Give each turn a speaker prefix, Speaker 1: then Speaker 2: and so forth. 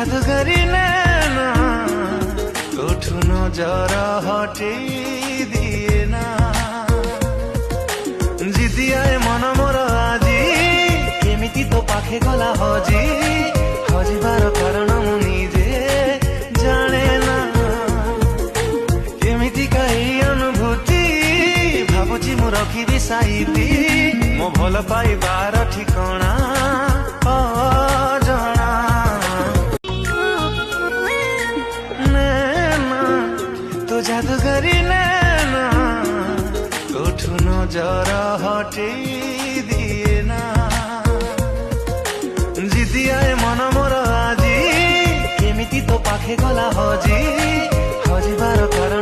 Speaker 1: জাদুকরি নैना কোঠু নজর হটেই দিয়ে না জিদিয়ায় মন মোর আজি কেমিতি তো পাখে গলা হজি হজিবার কারণ মু নিজে জানে না কেমিতিকা এই অনুভূতি ভাবুছি মু রখিবি সাইতি মো ভাল পাইবার ঠিকଣା অজଣା नैना तो जादूगरी नैना कोठु नजर हटेई दिए ना जिदियाए मन मोर আজি केमिति तो पाखे गला हजी हजिबार कारण